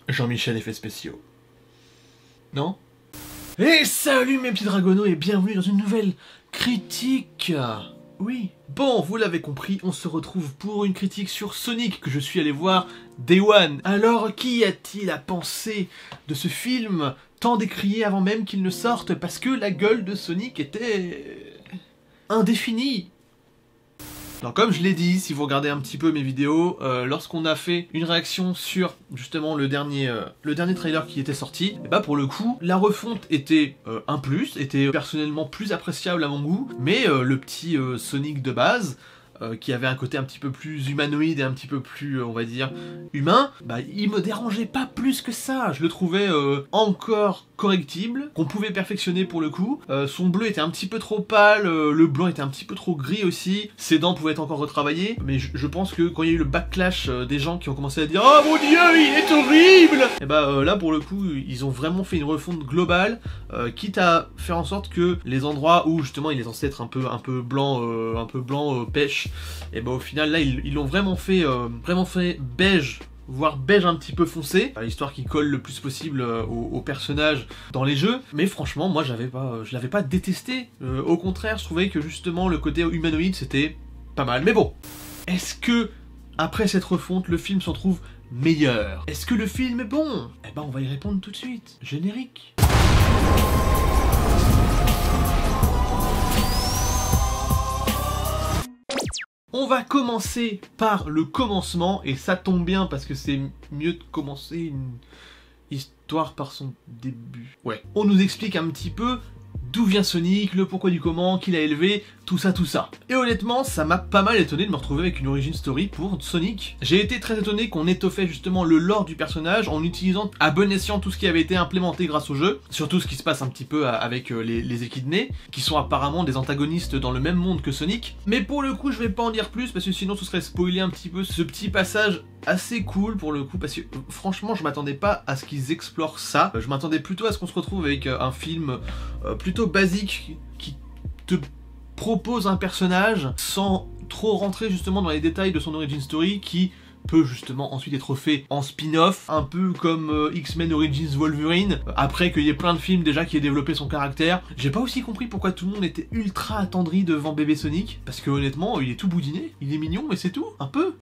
Jean-Michel effets spéciaux. Non? Et salut mes petits dragonos et bienvenue dans une nouvelle critique. Oui. Bon, vous l'avez compris, on se retrouve pour une critique sur Sonic que je suis allé voir Day One. Alors, qu'y a-t-il à penser de ce film tant décrié avant même qu'il ne sorte parce que la gueule de Sonic était indéfinie? Alors comme je l'ai dit, si vous regardez un petit peu mes vidéos, lorsqu'on a fait une réaction sur justement le dernier trailer qui était sorti, et bah pour le coup, la refonte était un plus, était personnellement plus appréciable à mon goût, mais le petit Sonic de base, qui avait un côté un petit peu plus humanoïde et un petit peu plus, on va dire, humain, bah il me dérangeait pas plus que ça. Je le trouvais encore correctible, qu'on pouvait perfectionner pour le coup. Son bleu était un petit peu trop pâle, le blanc était un petit peu trop gris aussi, ses dents pouvaient être encore retravaillées, mais je pense que quand il y a eu le backlash des gens qui ont commencé à dire « Oh mon dieu, il est horrible !» Et bah là pour le coup, ils ont vraiment fait une refonte globale, quitte à faire en sorte que les endroits où justement il est censé être un peu blanc pêche, et bah au final là ils l'ont vraiment fait beige, voire beige un petit peu foncé, histoire qu'il colle le plus possible aux personnages dans les jeux. Mais franchement moi je l'avais pas détesté, au contraire je trouvais que justement le côté humanoïde c'était pas mal. Mais bon, est-ce que après cette refonte le film s'en trouve meilleur? Est-ce que le film est bon? Eh ben on va y répondre tout de suite. Générique. On va commencer par le commencement, et ça tombe bien parce que c'est mieux de commencer une histoire par son début. Ouais. On nous explique un petit peu d'où vient Sonic, le pourquoi du comment, qui l'a élevé, tout ça. Et honnêtement, ça m'a pas mal étonné de me retrouver avec une origin story pour Sonic. J'ai été très étonné qu'on étoffait justement le lore du personnage en utilisant à bon escient tout ce qui avait été implémenté grâce au jeu, surtout ce qui se passe un petit peu avec les équidnés, qui sont apparemment des antagonistes dans le même monde que Sonic. Mais pour le coup, je vais pas en dire plus, parce que sinon ce serait spoiler un petit peu ce petit passage assez cool pour le coup, parce que franchement je m'attendais pas à ce qu'ils explorent ça. Je m'attendais plutôt à ce qu'on se retrouve avec un film plutôt basique qui te propose un personnage sans trop rentrer justement dans les détails de son origin story, qui peut justement ensuite être fait en spin-off, un peu comme X-Men Origins Wolverine, après qu'il y ait plein de films déjà qui aient développé son caractère. J'ai pas aussi compris pourquoi tout le monde était ultra attendri devant bébé Sonic, parce que honnêtement il est tout boudiné, il est mignon mais c'est tout, un peu.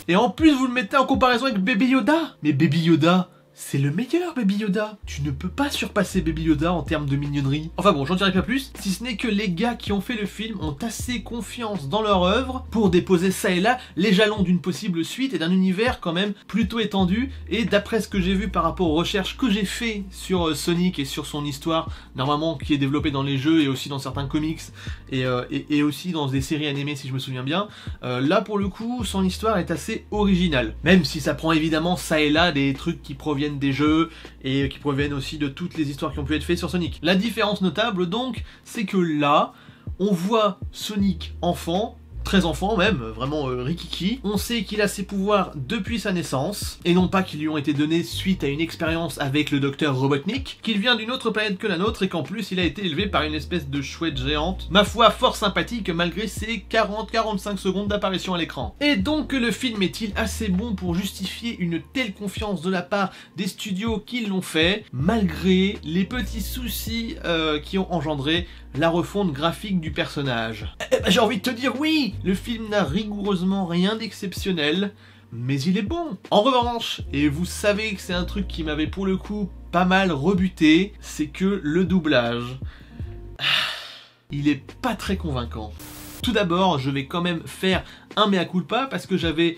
Et en plus vous le mettez en comparaison avec Baby Yoda. Mais Baby Yoda, c'est le meilleur Baby Yoda. Tu ne peux pas surpasser Baby Yoda en termes de mignonnerie. Enfin bon, j'en dirai pas plus, si ce n'est que les gars qui ont fait le film ont assez confiance dans leur œuvre pour déposer ça et là les jalons d'une possible suite et d'un univers quand même plutôt étendu. Et d'après ce que j'ai vu par rapport aux recherches que j'ai fait sur Sonic et sur son histoire, normalement qui est développée dans les jeux et aussi dans certains comics et aussi dans des séries animées si je me souviens bien, là pour le coup son histoire est assez originale. Même si ça prend évidemment ça et là des trucs qui proviennent des jeux et qui proviennent aussi de toutes les histoires qui ont pu être faites sur Sonic. La différence notable donc, c'est que là, on voit Sonic enfant, très enfant même, vraiment rikiki. On sait qu'il a ses pouvoirs depuis sa naissance, et non pas qu'ils lui ont été donnés suite à une expérience avec le docteur Robotnik, qu'il vient d'une autre planète que la nôtre et qu'en plus il a été élevé par une espèce de chouette géante, ma foi fort sympathique malgré ses 40-45 secondes d'apparition à l'écran. Et donc le film est-il assez bon pour justifier une telle confiance de la part des studios qui l'ont fait, malgré les petits soucis qui ont engendré la refonte graphique du personnage? J'ai envie de te dire oui. Le film n'a rigoureusement rien d'exceptionnel, mais il est bon. En revanche, et vous savez que c'est un truc qui m'avait pour le coup pas mal rebuté, c'est que le doublage, il est pas très convaincant. Tout d'abord, je vais quand même faire un mea culpa parce que j'avais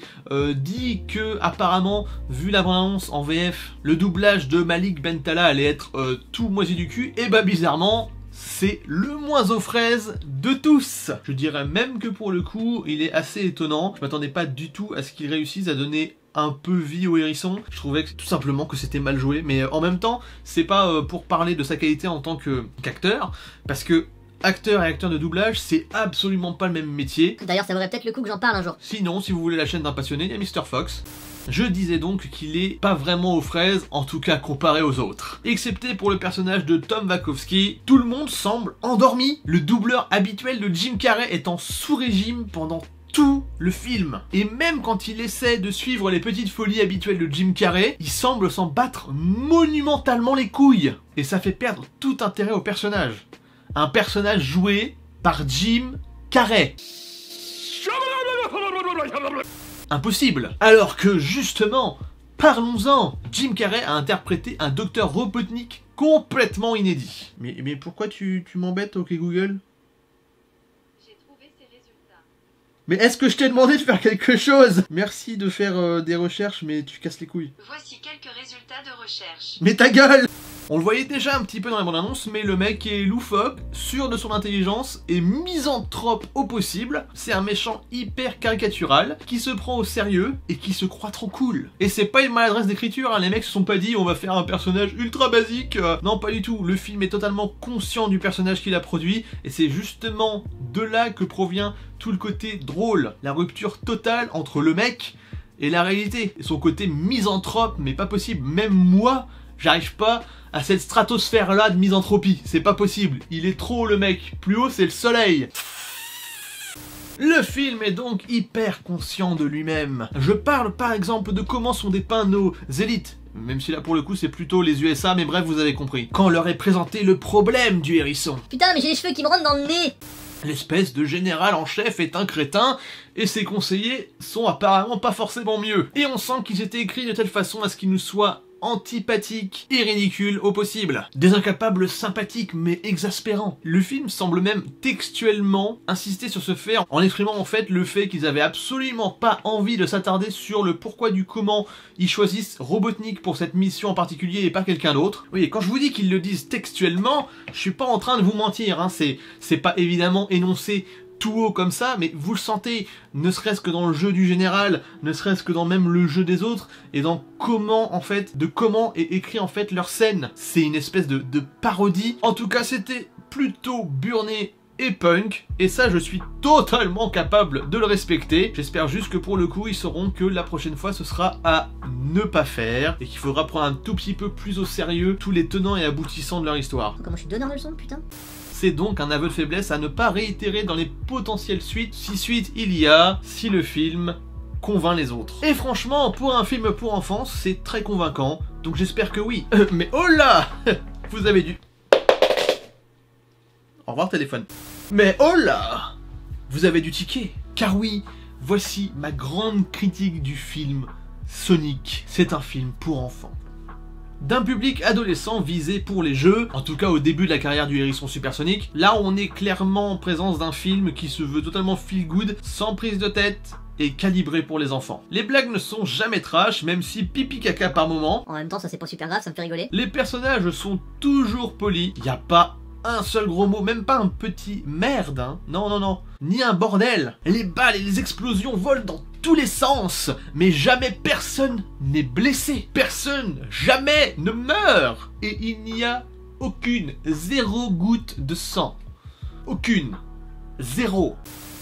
dit que apparemment, vu la bande-annonce en VF, le doublage de Malik Bentala allait être tout moisi du cul, et bah bizarrement, c'est le moins aux fraises de tous. Je dirais même que pour le coup, il est assez étonnant. Je m'attendais pas du tout à ce qu'il réussisse à donner un peu vie au hérisson. Je trouvais que, tout simplement que c'était mal joué, mais en même temps, c'est pas pour parler de sa qualité en tant qu'acteur, parce que acteur et acteur de doublage, c'est absolument pas le même métier. D'ailleurs, ça vaudrait peut-être le coup que j'en parle un jour. Sinon, si vous voulez la chaîne d'un passionné, il y a Mr. Fox. Je disais donc qu'il est pas vraiment aux fraises, en tout cas comparé aux autres. Excepté pour le personnage de Tom Wachowski, tout le monde semble endormi. Le doubleur habituel de Jim Carrey est en sous-régime pendant tout le film. Et même quand il essaie de suivre les petites folies habituelles de Jim Carrey, il semble s'en battre monumentalement les couilles. Et ça fait perdre tout intérêt au personnage. Un personnage joué par Jim Carrey. Impossible. Alors que justement, parlons-en, Jim Carrey a interprété un docteur Robotnik complètement inédit. Mais pourquoi tu m'embêtes, OK Google? J'ai trouvé ces résultats. Mais est-ce que je t'ai demandé de faire quelque chose? Merci de faire des recherches, mais tu casses les couilles. Voici quelques résultats de recherche. Mais ta gueule! On le voyait déjà un petit peu dans la bande-annonce, mais le mec est loufoque, sûr de son intelligence et misanthrope au possible. C'est un méchant hyper caricatural, qui se prend au sérieux et qui se croit trop cool. Et c'est pas une maladresse d'écriture, hein. Les mecs se sont pas dit on va faire un personnage ultra basique. Non, pas du tout. Le film est totalement conscient du personnage qu'il a produit, et c'est justement de là que provient tout le côté drôle, la rupture totale entre le mec et la réalité, et son côté misanthrope, mais pas possible. Même moi, j'arrive pas à cette stratosphère-là de misanthropie. C'est pas possible. Il est trop haut, le mec. Plus haut, c'est le soleil. Le film est donc hyper conscient de lui-même. Je parle par exemple de comment sont dépeints nos élites. Même si là pour le coup c'est plutôt les USA, mais bref, vous avez compris. Quand leur est présenté le problème du hérisson. Putain, mais j'ai les cheveux qui me rentrent dans le nez. L'espèce de général en chef est un crétin, et ses conseillers sont apparemment pas forcément mieux. Et on sent qu'ils étaient écrits de telle façon à ce qu'ils nous soient antipathiques et ridicules au possible. Des incapables sympathiques mais exaspérants. Le film semble même textuellement insister sur ce fait en exprimant en fait le fait qu'ils avaient absolument pas envie de s'attarder sur le pourquoi du comment ils choisissent Robotnik pour cette mission en particulier et pas quelqu'un d'autre. Oui, et quand je vous dis qu'ils le disent textuellement, je suis pas en train de vous mentir, hein. C'est pas évidemment énoncé tout haut comme ça, mais vous le sentez, ne serait-ce que dans le jeu du général, ne serait-ce que dans même le jeu des autres, et dans comment, en fait, de comment est écrit, en fait, leur scène. C'est une espèce de parodie. En tout cas, c'était plutôt burné et punk, et ça, je suis totalement capable de le respecter. J'espère juste que pour le coup, ils sauront que la prochaine fois, ce sera à ne pas faire, et qu'il faudra prendre un tout petit peu plus au sérieux tous les tenants et aboutissants de leur histoire. Comment je suis donneur de leçons, putain. C'est donc un aveu de faiblesse à ne pas réitérer dans les potentielles suites, si suite il y a, si le film convainc les autres. Et franchement, pour un film pour enfants, c'est très convaincant, donc j'espère que oui. Mais oh là, vous avez dû... Au revoir téléphone. Mais oh là, vous avez du ticket. Car oui, voici ma grande critique du film Sonic. C'est un film pour enfants. D'un public adolescent visé pour les jeux, en tout cas au début de la carrière du hérisson supersonique. Là on est clairement en présence d'un film qui se veut totalement feel good, sans prise de tête et calibré pour les enfants. Les blagues ne sont jamais trash, même si pipi caca par moment. En même temps, ça c'est pas super grave, ça me fait rigoler. Les personnages sont toujours polis, y a pas un seul gros mot, même pas un petit merde, hein. Non, non, non. Ni un bordel. Les balles et les explosions volent dans tous les sens, mais jamais personne n'est blessé. Personne, jamais, ne meurt. Et il n'y a aucune, zéro goutte de sang. Aucune. Zéro.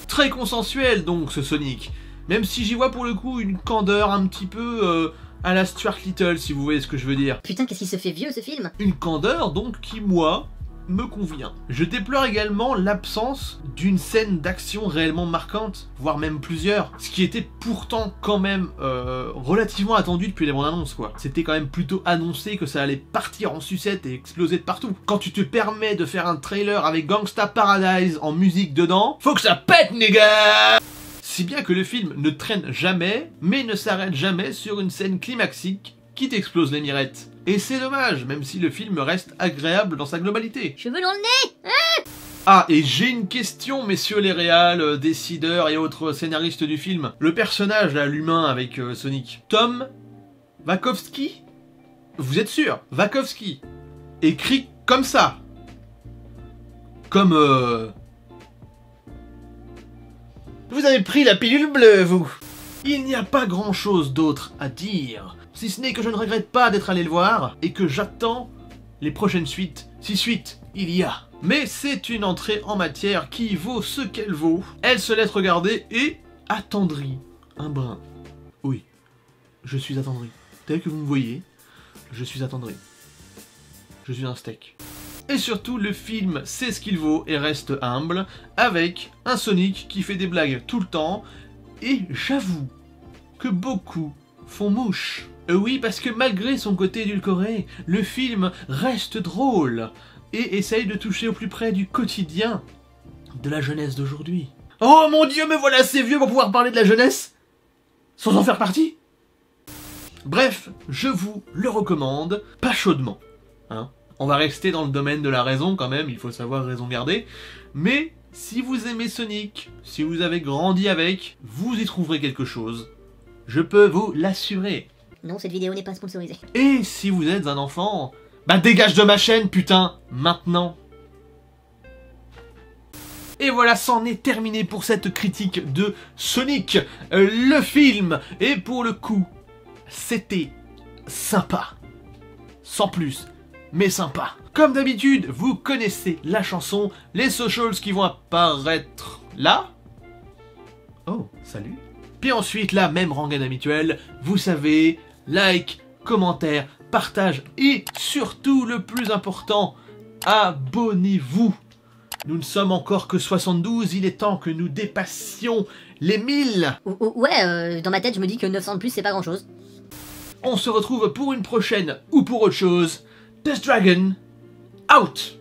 Très consensuel donc ce Sonic. Même si j'y vois pour le coup une candeur un petit peu à la Stuart Little, si vous voyez ce que je veux dire. Putain, qu'est-ce qu'il se fait vieux ce film. Une candeur donc qui, moi, me convient. Je déplore également l'absence d'une scène d'action réellement marquante, voire même plusieurs, ce qui était pourtant quand même relativement attendu depuis les bandes annonces quoi. C'était quand même plutôt annoncé que ça allait partir en sucette et exploser de partout. Quand tu te permets de faire un trailer avec Gangsta Paradise en musique dedans, faut que ça pète les gars. Si bien que le film ne traîne jamais, mais ne s'arrête jamais sur une scène climaxique qui t'explose les mirettes. Et c'est dommage, même si le film reste agréable dans sa globalité. Cheveux dans le nez. Ah, et j'ai une question, messieurs les réals, décideurs et autres scénaristes du film. Le personnage, là, l'humain avec Sonic, Tom Wachowski? Vous êtes sûr? Wachowski. Écrit comme ça. Comme Vous avez pris la pilule bleue, vous. Il n'y a pas grand-chose d'autre à dire. Si ce n'est que je ne regrette pas d'être allé le voir, et que j'attends les prochaines suites, si suite il y a. Mais c'est une entrée en matière qui vaut ce qu'elle vaut. Elle se laisse regarder et attendrit un brin. Oui, je suis attendri. Tel que vous me voyez, je suis attendri. Je suis un steak. Et surtout, le film sait ce qu'il vaut et reste humble, avec un Sonic qui fait des blagues tout le temps, Et j'avoue que beaucoup font mouche. Oui, parce que malgré son côté édulcoré, le film reste drôle et essaye de toucher au plus près du quotidien de la jeunesse d'aujourd'hui. Oh mon Dieu, me voilà assez vieux pour pouvoir parler de la jeunesse sans en faire partie. Bref, je vous le recommande, pas chaudement. Hein. On va rester dans le domaine de la raison quand même, il faut savoir raison garder. Mais si vous aimez Sonic, si vous avez grandi avec, vous y trouverez quelque chose. Je peux vous l'assurer. Non, cette vidéo n'est pas sponsorisée. Et si vous êtes un enfant, bah dégage de ma chaîne, putain, maintenant. Et voilà, c'en est terminé pour cette critique de Sonic, le film. Et pour le coup, c'était sympa. Sans plus, mais sympa. Comme d'habitude, vous connaissez la chanson, les socials qui vont apparaître là. Oh, salut. Puis ensuite, la même rengaine habituelle, vous savez, like, commentaire, partage et surtout le plus important, abonnez-vous. Nous ne sommes encore que 72, il est temps que nous dépassions les 1000. Ouais, dans ma tête, je me dis que 900 de plus, c'est pas grand chose. On se retrouve pour une prochaine ou pour autre chose. Death Dragon, out!